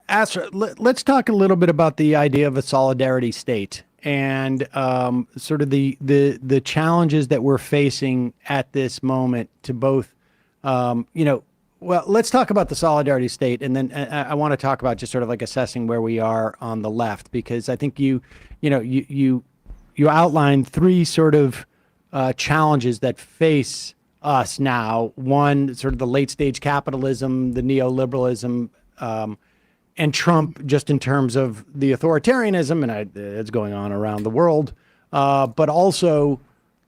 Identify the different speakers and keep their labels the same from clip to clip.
Speaker 1: Astra, let's talk a little bit about the idea of a solidarity state and sort of the challenges that we're facing at this moment to both, well, let's talk about the solidarity state, and then I want to talk about just sort of like assessing where we are on the left, because I think you outlined three sort of challenges that face us now. One, sort of the late stage capitalism, the neoliberalism, and Trump, just in terms of the authoritarianism, and it's going on around the world, but also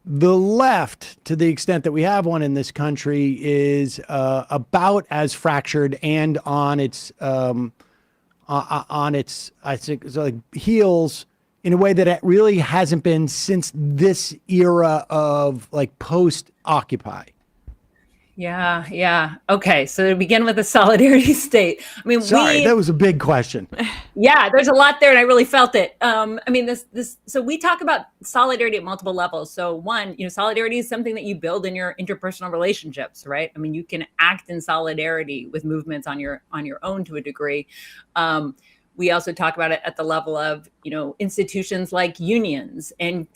Speaker 1: the left, to the extent that we have one in this country, is about as fractured and on its, I think, so like heels in a way that it really hasn't been since this era of like post-Occupy.
Speaker 2: Yeah, yeah. Okay, so to begin with the solidarity state. I mean,
Speaker 1: Sorry, that was a big question.
Speaker 2: Yeah, there's a lot there, and I really felt it. I mean, so we talk about solidarity at multiple levels. So one, solidarity is something that you build in your interpersonal relationships, right? I mean, you can act in solidarity with movements on your own to a degree. We also talk about it at the level of, institutions like unions and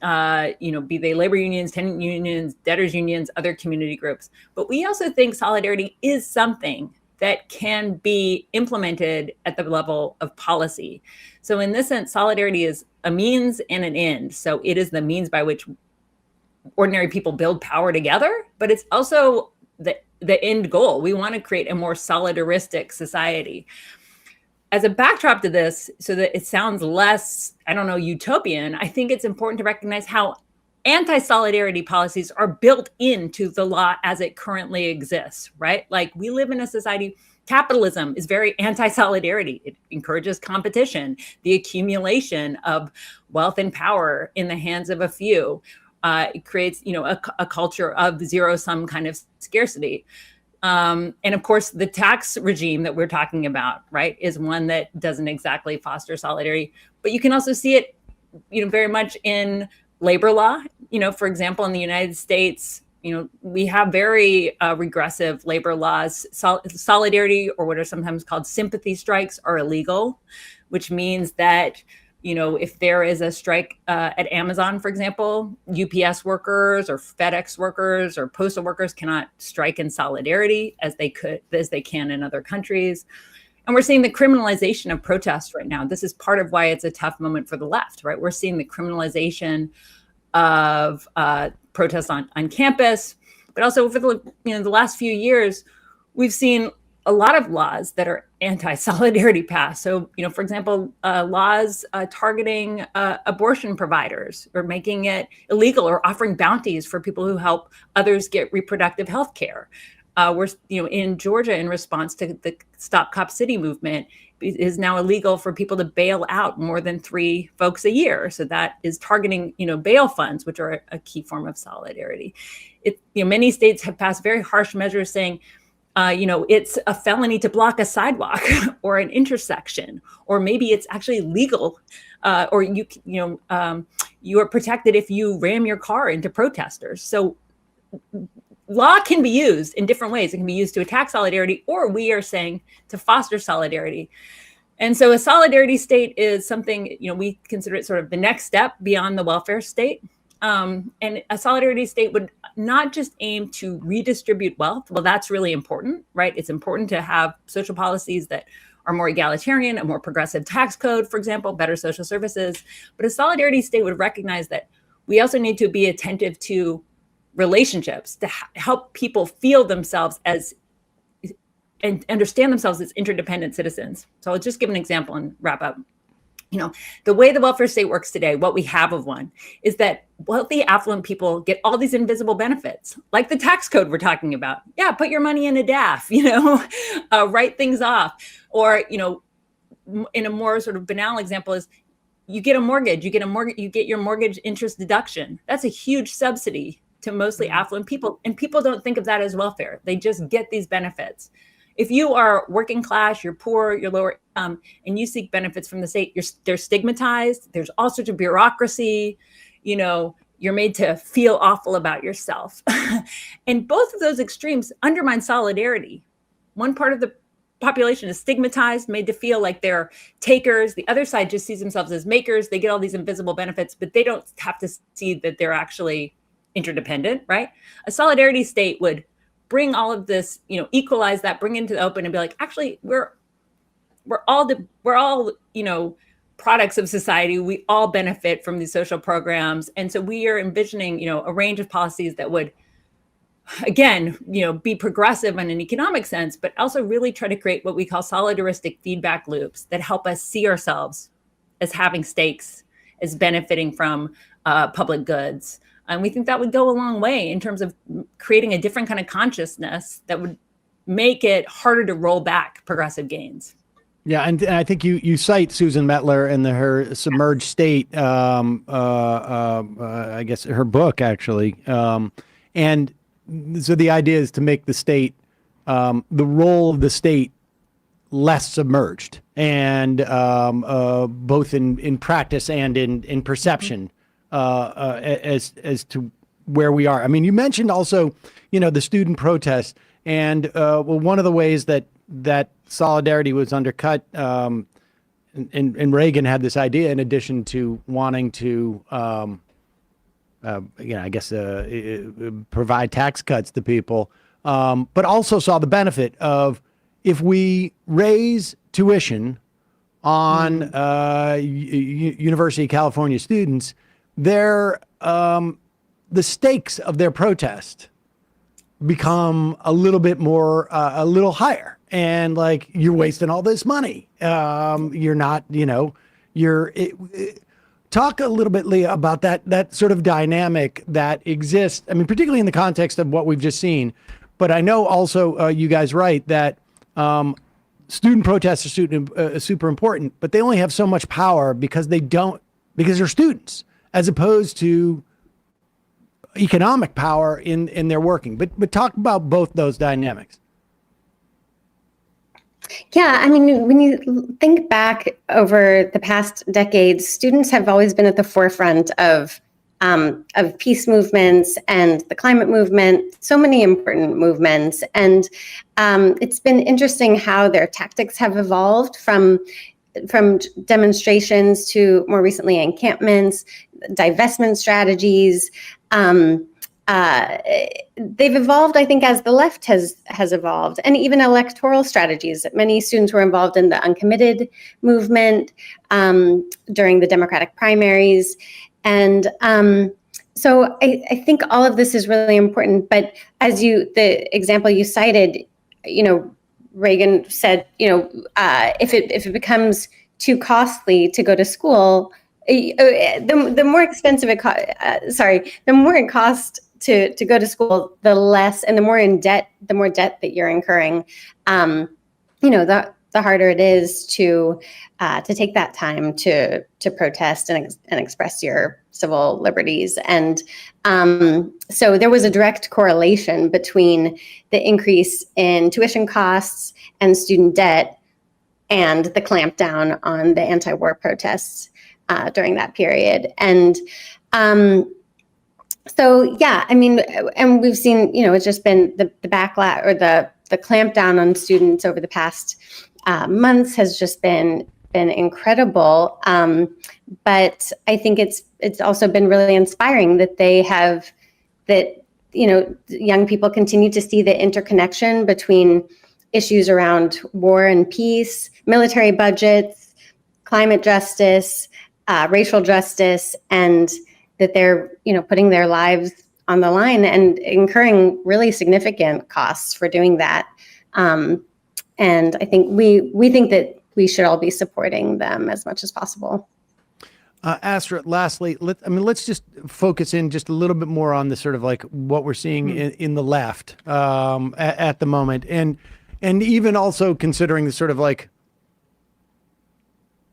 Speaker 2: be they labor unions, tenant unions, debtors unions, other community groups. But we also think solidarity is something that can be implemented at the level of policy. So in this sense, solidarity is a means and an end. So it is the means by which ordinary people build power together, but it's also the end goal. We want to create a more solidaristic society. As a backdrop to this, so that it sounds less, utopian, I think it's important to recognize how anti-solidarity policies are built into the law as it currently exists, right? Like, we live in a society, capitalism is very anti-solidarity. It encourages competition, the accumulation of wealth and power in the hands of a few. It creates, a culture of zero-sum kind of scarcity. And of course, the tax regime that we're talking about, right, is one that doesn't exactly foster solidarity. But you can also see it, very much in labor law. For example, in the United States, we have very regressive labor laws. Solidarity, or what are sometimes called sympathy strikes, are illegal, which means that if there is a strike at Amazon, for example, UPS workers or FedEx workers or postal workers cannot strike in solidarity as they can in other countries. And we're seeing the criminalization of protests right now. This is part of why it's a tough moment for the left, right? We're seeing the criminalization of protests on campus, but also over the last few years, we've seen a lot of laws that are anti-solidarity passed. So, for example, laws targeting abortion providers, or making it illegal, or offering bounties for people who help others get reproductive health care. We're, in Georgia, in response to the Stop Cop City movement, it is now illegal for people to bail out more than 3 folks a year. So that is targeting, bail funds, which are a key form of solidarity. Many states have passed very harsh measures saying, it's a felony to block a sidewalk or an intersection, or maybe it's actually legal, or you are protected if you ram your car into protesters. So law can be used in different ways. It can be used to attack solidarity, or we are saying to foster solidarity. And so a solidarity state is something, we consider it sort of the next step beyond the welfare state. And a solidarity state would not just aim to redistribute wealth. Well, that's really important, right? It's important to have social policies that are more egalitarian, a more progressive tax code, for example, better social services. But a solidarity state would recognize that we also need to be attentive to relationships, to help people feel themselves as and understand themselves as interdependent citizens. So I'll just give an example and wrap up. The way the welfare state works today, what we have of one, is that wealthy, affluent people get all these invisible benefits, like the tax code we're talking about. Yeah, put your money in a DAF, write things off. Or, in a more sort of banal example is, you get a mortgage, you get your mortgage interest deduction. That's a huge subsidy to mostly affluent people. And people don't think of that as welfare. They just get these benefits. If you are working class, you're poor, you're lower, and you seek benefits from the state, they're stigmatized. There's all sorts of bureaucracy. You're made to feel awful about yourself. And both of those extremes undermine solidarity. One part of the population is stigmatized, made to feel like they're takers. The other side just sees themselves as makers. They get all these invisible benefits, but they don't have to see that they're actually interdependent, right? A solidarity state would bring all of this, equalize that, bring into the open, and be like, actually, we're all products of society. We all benefit from these social programs, and so we are envisioning, a range of policies that would, again, be progressive in an economic sense, but also really try to create what we call solidaristic feedback loops that help us see ourselves as having stakes, as benefiting from public goods. And we think that would go a long way in terms of creating a different kind of consciousness that would make it harder to roll back progressive gains.
Speaker 1: Yeah, and I think you cite Susan Mettler and her Submerged State, I guess her book actually, and so the idea is to make the state, the role of the state, less submerged, and both in practice and in perception, as to where we are. I mean, you mentioned also, the student protests, and one of the ways that solidarity was undercut, and Reagan had this idea, in addition to wanting to, provide tax cuts to people, but also saw the benefit of, if we raise tuition on University of California students, the stakes of their protest become a little bit more, a little higher. And like, you're wasting all this money. You're not, talk a little bit, Leah, about that sort of dynamic that exists. I mean, particularly in the context of what we've just seen. But I know also you guys write that student protests are super important, but they only have so much power because they're students, as opposed to economic power in their working. But talk about both those dynamics.
Speaker 3: Yeah, I mean, when you think back over the past decades, students have always been at the forefront of peace movements and the climate movement, so many important movements. And it's been interesting how their tactics have evolved from demonstrations to more recently encampments, divestment strategies. They've evolved, I think, as the left has evolved, and even electoral strategies. Many students were involved in the uncommitted movement during the Democratic primaries. And so I think all of this is really important. But as the example you cited, Reagan said, if it becomes too costly to go to school, the more expensive the more it costs to go to school, the less, and the more debt that you're incurring, the harder it is to take that time to protest and express your civil liberties. And so there was a direct correlation between the increase in tuition costs and student debt and the clampdown on the anti-war protests during that period. And so, yeah, I mean, and we've seen, it's just been the backlash, or the clampdown on students over the past months has just been incredible. But I think it's also been really inspiring that young people continue to see the interconnection between issues around war and peace, military budgets, climate justice, racial justice, and that they're, putting their lives on the line and incurring really significant costs for doing that. And I think we think that we should all be supporting them as much as possible.
Speaker 1: Astra, lastly, let's just focus in just a little bit more on the sort of like what we're seeing in the left at the moment, and even also considering the sort of like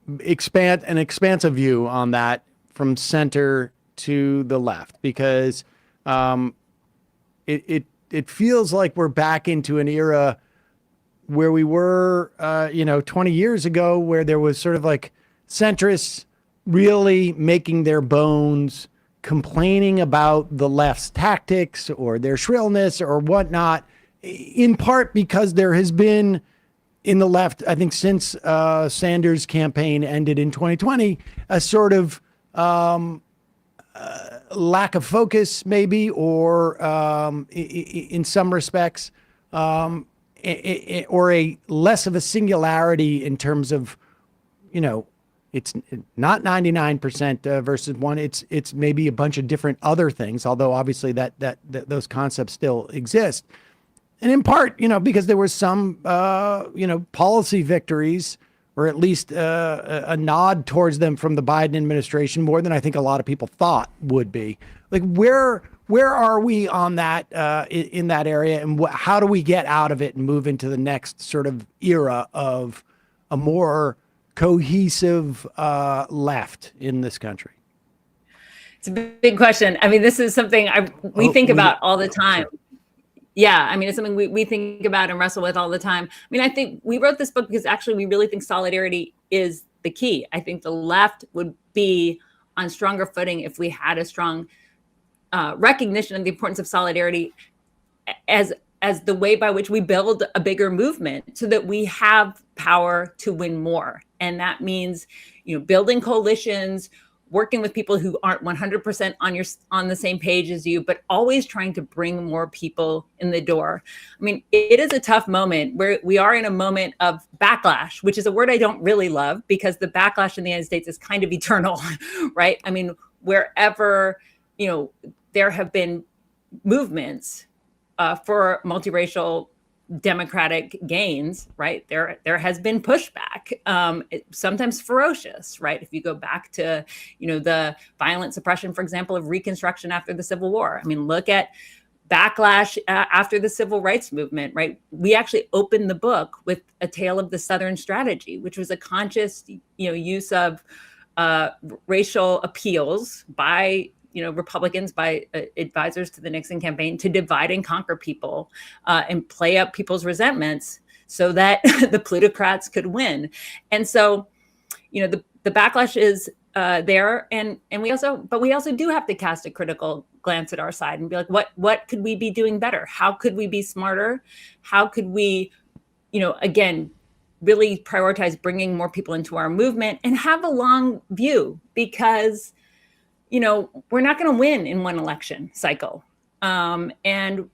Speaker 1: an expansive view on that from center to the left, because it feels like we're back into an era where we were 20 years ago, where there was sort of like centrists really making their bones, complaining about the left's tactics or their shrillness or whatnot, in part because there has been in the left, I think since Sanders' campaign ended in 2020, a sort of lack of focus, maybe, or in some respects, or a less of a singularity in terms of, it's not 99% versus one. It's maybe a bunch of different other things, although obviously that those concepts still exist. And in part, because there was some, policy victories, or at least a nod towards them from the Biden administration, more than I think a lot of people thought would be. Like, where are we on that in that area, and how do we get out of it and move into the next sort of era of a more cohesive left in this country?
Speaker 2: It's a big question. I mean, this is something we think about all the time. Yeah, I mean, it's something we think about and wrestle with all the time. I mean, I think we wrote this book because actually we really think solidarity is the key. I think the left would be on stronger footing if we had a strong recognition of the importance of solidarity as the way by which we build a bigger movement, so that we have power to win more. And that means, building coalitions, working with people who aren't 100% on the same page as you, but always trying to bring more people in the door. I mean, it is a tough moment where we are in a moment of backlash, which is a word I don't really love, because the backlash in the United States is kind of eternal, right? I mean, wherever, there have been movements for multiracial democratic gains, right? There has been pushback, sometimes ferocious, right? If you go back to, the violent suppression, for example, of Reconstruction after the Civil War. I mean, look at backlash after the Civil Rights Movement, right? We actually opened the book with A Tale of the Southern Strategy, which was a conscious, use of racial appeals by Republicans, by advisors to the Nixon campaign, to divide and conquer people and play up people's resentments so that the plutocrats could win. And so, the backlash is there, and we also do have to cast a critical glance at our side and be like, what could we be doing better? How could we be smarter? How could we, again, really prioritize bringing more people into our movement and have a long view? Because we're not going to win in one election cycle. And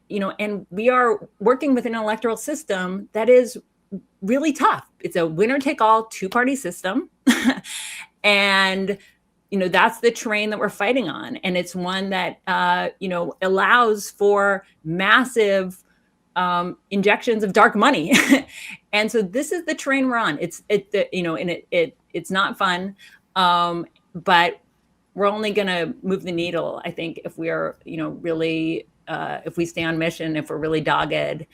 Speaker 2: we are working with an electoral system that is really tough. It's a winner take all two-party system. And, that's the terrain that we're fighting on. And it's one that, allows for massive injections of dark money. And so this is the terrain we're on. It's not fun. But we're only going to move the needle, I think, if we are, really, if we stay on mission, if we're really dogged.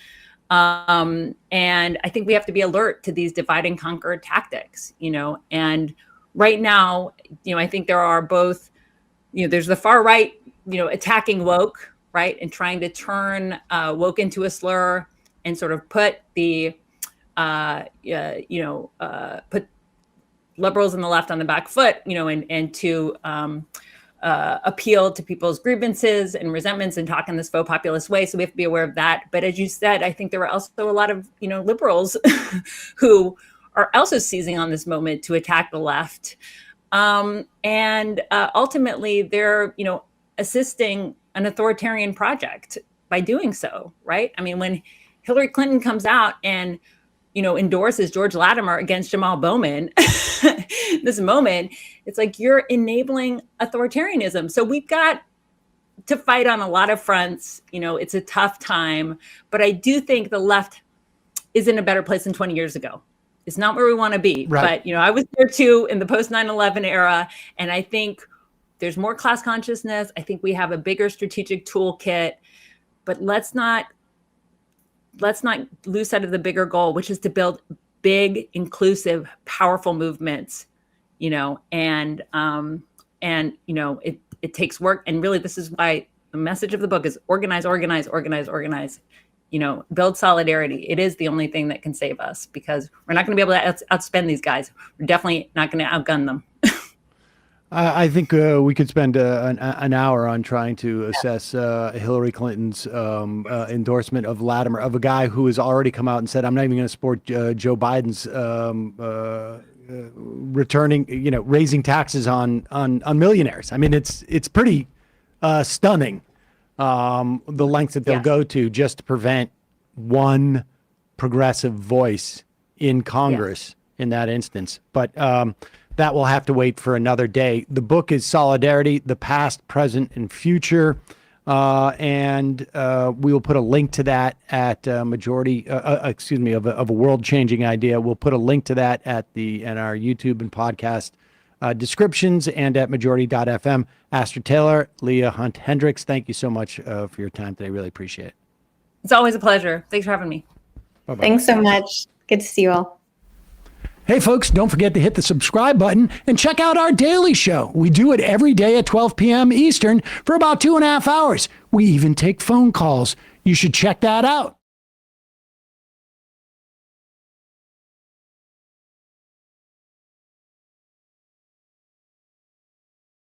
Speaker 2: And I think we have to be alert to these divide and conquer tactics, and right now, I think there are both, there's the far right, attacking woke, right, and trying to turn woke into a slur and sort of put the, put liberals and the left on the back foot, and to appeal to people's grievances and resentments and talk in this faux populist way. So we have to be aware of that. But as you said, I think there are also a lot of, liberals who are also seizing on this moment to attack the left. And ultimately, they're, assisting an authoritarian project by doing so, right? I mean, when Hillary Clinton comes out and endorses George Latimer against Jamal Bowman, this moment, it's like you're enabling authoritarianism. So we've got to fight on a lot of fronts. It's a tough time, but I do think the left is in a better place than 20 years ago. It's not where we want to be,
Speaker 1: right.
Speaker 2: But, I was there too in the post 9/11 era. And I think there's more class consciousness. I think we have a bigger strategic toolkit, but let's not lose sight of the bigger goal, which is to build big, inclusive, powerful movements, and it takes work. And really, this is why the message of the book is organize, organize, organize, organize, build solidarity. It is the only thing that can save us, because we're not going to be able to outspend these guys. We're definitely not going to outgun them.
Speaker 1: I think we could spend an hour on trying to assess Hillary Clinton's endorsement of Latimer, of a guy who has already come out and said, I'm not even going to support Joe Biden's returning, raising taxes on millionaires. I mean, it's pretty stunning, the lengths that they'll go to just to prevent one progressive voice in Congress in that instance. But that will have to wait for another day. The book is Solidarity, the Past, Present, and Future. And we will put a link to that at of a world-changing idea. We'll put a link to that in our YouTube and podcast descriptions and at majority.fm. Astra Taylor, Leah Hunt-Hendrix, thank you so much for your time today. Really appreciate it.
Speaker 2: It's always a pleasure. Thanks for having me.
Speaker 1: Bye-bye.
Speaker 3: Thanks so much. Good to see you all.
Speaker 1: Hey, folks, don't forget to hit the subscribe button and check out our daily show. We do it every day at 12 p.m. Eastern for about 2.5 hours. We even take phone calls. You should check that out.